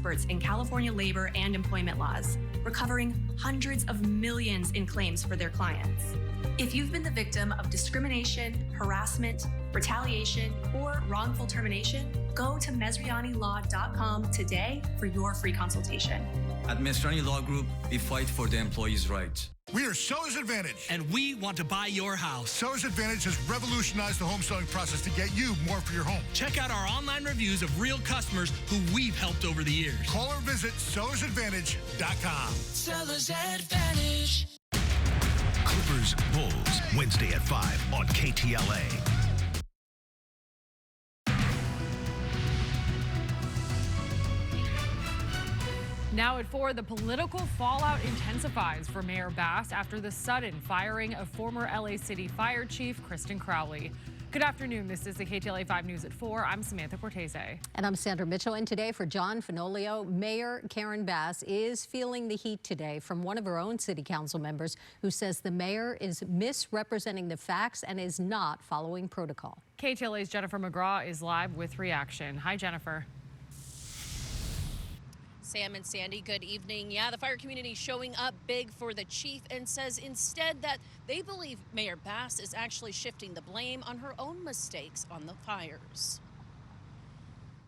experts in California labor and employment laws, recovering hundreds of millions in claims for their clients. If you've been the victim of discrimination, harassment, retaliation, or wrongful termination, go to mesrianilaw.com today for your free consultation. At Mesriani Law Group, we fight for the employees' rights. We are Seller's Advantage. And we want to buy your house. Seller's Advantage has revolutionized the home selling process to get you more for your home. Check out our online reviews of real customers who we've helped over the years. Call or visit sellersadvantage.com. Seller's Advantage. Clippers Bulls, Wednesday at 5 on KTLA. Now at 4, the political fallout intensifies for Mayor Bass after the sudden firing of former LA City Fire Chief Kristen Crowley. Good afternoon. This is the KTLA 5 News at 4. I'm Samantha Cortese. And I'm Sandra Mitchell. And today for John Fenolio, Mayor Karen Bass is feeling the heat today from one of her own city council members who says the mayor is misrepresenting the facts and is not following protocol. KTLA's Jennifer McGraw is live with reaction. Hi, Jennifer. Sam and Sandy, good evening. Yeah, the fire community showing up big for the chief and says instead that they believe Mayor Bass is actually shifting the blame on her own mistakes on the fires.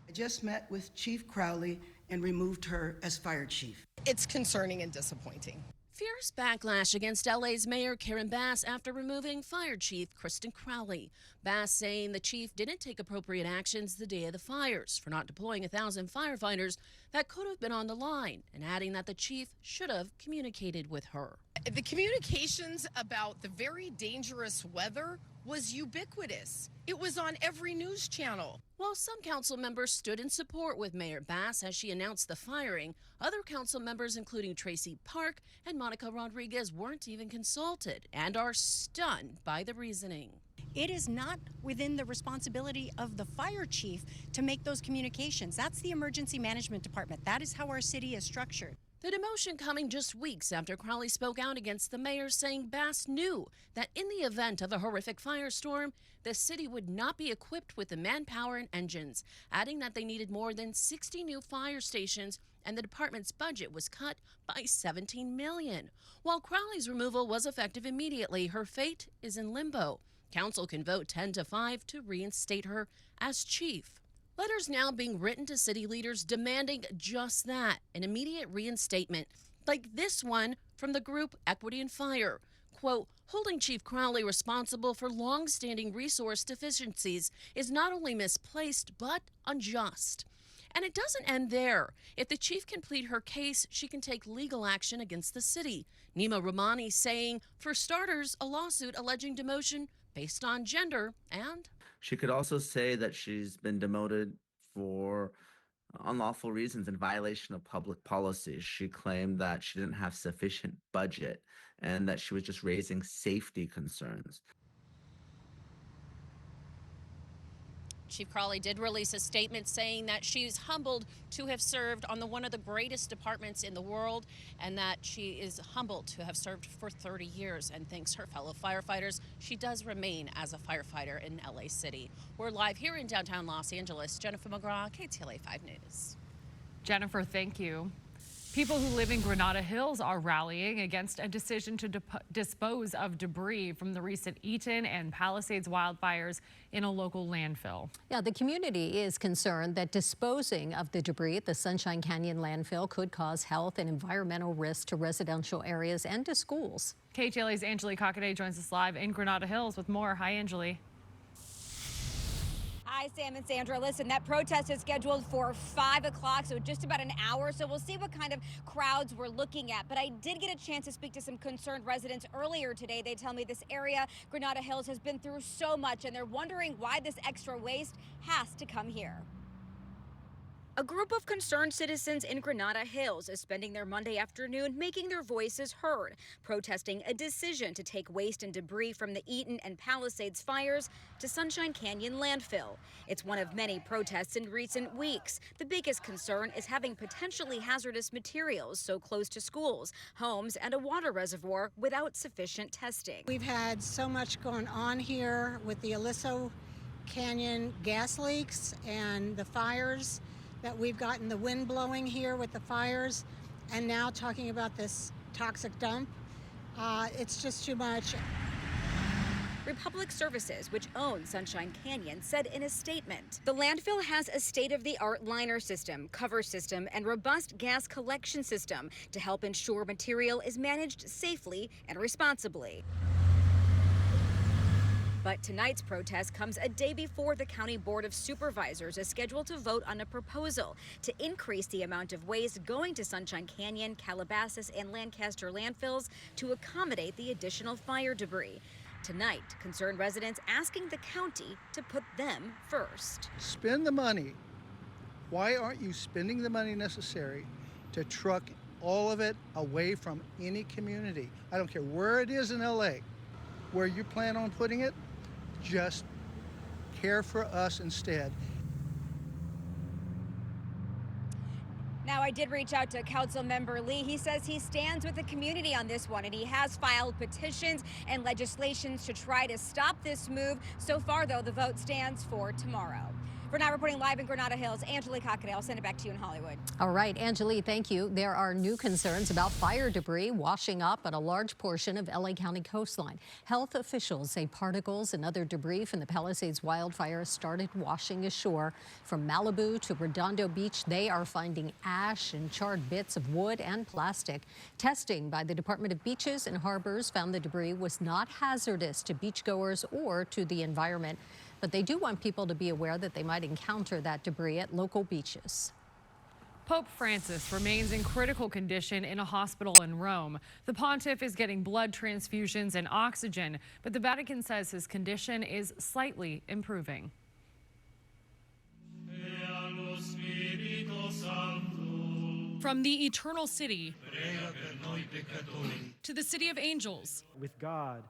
I just met with Chief Crowley and removed her as fire chief. It's concerning and disappointing. Fierce backlash against LA's Mayor Karen Bass after removing Fire Chief Kristen Crowley. Bass saying the chief didn't take appropriate actions the day of the fires for not deploying 1,000 firefighters that could have been on the line, and adding that the chief should have communicated with her. The communications about the very dangerous weather was ubiquitous. It was on every news channel. While some council members stood in support with Mayor Bass as she announced the firing, other council members, including Tracy Park and Monica Rodriguez, weren't even consulted and are stunned by the reasoning. It is not within the responsibility of the fire chief to make those communications. That's the emergency management department. That is how our city is structured. The demotion coming just weeks after Crowley spoke out against the mayor, saying Bass knew that in the event of a horrific firestorm, the city would not be equipped with the manpower and engines, adding that they needed more than 60 new fire stations and the department's budget was cut by $17 million. While Crowley's removal was effective immediately, her fate is in limbo. Council can vote 10-5 to reinstate her as chief. Letters now being written to city leaders demanding just that, an immediate reinstatement, like this one from the group Equity and Fire. Quote, holding Chief Crowley responsible for long-standing resource deficiencies is not only misplaced, but unjust. And it doesn't end there. If the chief can plead her case, she can take legal action against the city. Nima Rahmani saying, for starters, a lawsuit alleging demotion based on gender and... She could also say that she's been demoted for unlawful reasons in violation of public policy. She claimed that she didn't have sufficient budget and that she was just raising safety concerns. Chief Crowley did release a statement saying that she's humbled to have served on one of the greatest departments in the world and that she is humbled to have served for 30 years and thanks her fellow firefighters. She does remain as a firefighter in LA City. We're live here in downtown Los Angeles. Jennifer McGraw, KTLA 5 News. Jennifer, thank you. People who live in Granada Hills are rallying against a decision to dispose of debris from the recent Eaton and Palisades wildfires in a local landfill. Yeah, the community is concerned that disposing of the debris at the Sunshine Canyon landfill could cause health and environmental risks to residential areas and to schools. KTLA's Angelique Hockaday joins us live in Granada Hills with more. Hi, Angelique. Hi, Sam and Sandra. Listen, that protest is scheduled for 5 o'clock, so just about an hour. So we'll see what kind of crowds we're looking at. But I did get a chance to speak to some concerned residents earlier today. They tell me this area, Granada Hills, has been through so much, and they're wondering why this extra waste has to come here. A group of concerned citizens in Granada Hills is spending their Monday afternoon making their voices heard, protesting a decision to take waste and debris from the Eaton and Palisades fires to Sunshine Canyon landfill. It's one of many protests in recent weeks. The biggest concern is having potentially hazardous materials so close to schools, homes, and a water reservoir without sufficient testing. We've had so much going on here with the Aliso Canyon gas leaks and the fires that we've gotten the wind blowing here with the fires, and now talking about this toxic dump. It's just too much. Republic Services, which owns Sunshine Canyon, said in a statement, the landfill has a state-of-the-art liner system, cover system, and robust gas collection system to help ensure material is managed safely and responsibly. But tonight's protest comes a day before the County Board of Supervisors is scheduled to vote on a proposal to increase the amount of waste going to Sunshine Canyon, Calabasas, and Lancaster landfills to accommodate the additional fire debris. Tonight, concerned residents asking the county to put them first. Spend the money. Why aren't you spending the money necessary to truck all of it away from any community? I don't care where it is in LA, where you plan on putting it, just care for us instead. Now, I did reach out to Council Member Lee. He says he stands with the community on this one, and he has filed petitions and legislations to try to stop this move. So far, though, the vote stands for tomorrow. For now, reporting live in Granada Hills, Angelique Hockaday. I'll send it back to you in Hollywood. All right, Angelique, thank you. There are new concerns about fire debris washing up on a large portion of LA County coastline. Health officials say particles and other debris from the Palisades wildfire started washing ashore. From Malibu to Redondo Beach, they are finding ash and charred bits of wood and plastic. Testing by the Department of Beaches and Harbors found the debris was not hazardous to beachgoers or to the environment. But they do want people to be aware that they might encounter that debris at local beaches. Pope Francis remains in critical condition in a hospital in Rome. The pontiff is getting blood transfusions and oxygen, but the Vatican says his condition is slightly improving. From the eternal city to the city of angels. With God,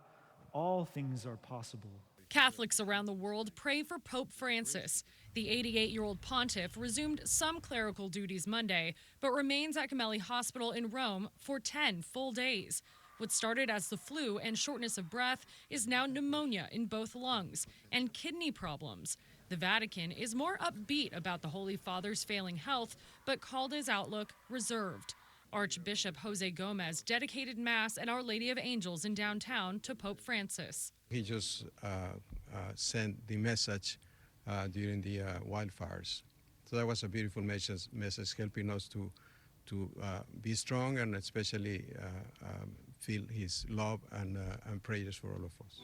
all things are possible. Catholics around the world pray for Pope Francis. The 88-year-old pontiff resumed some clerical duties Monday, but remains at Gemelli Hospital in Rome for 10 full days. What started as the flu and shortness of breath is now pneumonia in both lungs and kidney problems. The Vatican is more upbeat about the Holy Father's failing health, but called his outlook reserved. Archbishop Jose Gomez dedicated Mass at Our Lady of Angels in downtown to Pope Francis. He just sent the message during the wildfires. So that was a beautiful message helping us to be strong and especially feel his love and prayers for all of us.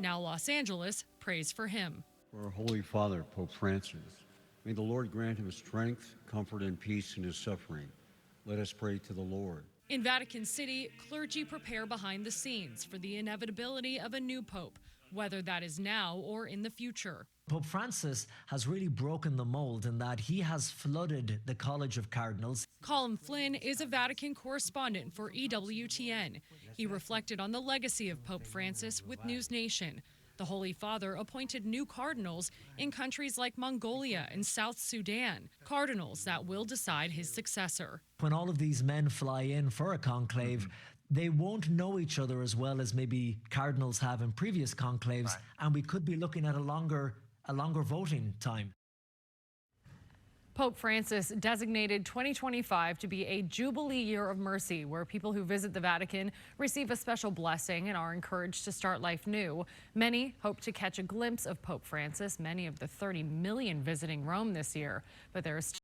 Now Los Angeles prays for him. For our Holy Father, Pope Francis, may the Lord grant him strength, comfort, and peace in his suffering. Let us pray to the Lord. In Vatican City, clergy prepare behind the scenes for the inevitability of a new pope, whether that is now or in the future. Pope Francis has really broken the mold in that he has flooded the College of Cardinals. Colin Flynn is a Vatican correspondent for EWTN. He reflected on the legacy of Pope Francis with News Nation. The Holy Father appointed new cardinals in countries like Mongolia and South Sudan, cardinals that will decide his successor. When all of these men fly in for a conclave, they won't know each other as well as maybe cardinals have in previous conclaves, and we could be looking at a longer voting time. Pope Francis designated 2025 to be a Jubilee Year of Mercy, where people who visit the Vatican receive a special blessing and are encouraged to start life new. Many hope to catch a glimpse of Pope Francis, many of the 30 million visiting Rome this year. But there is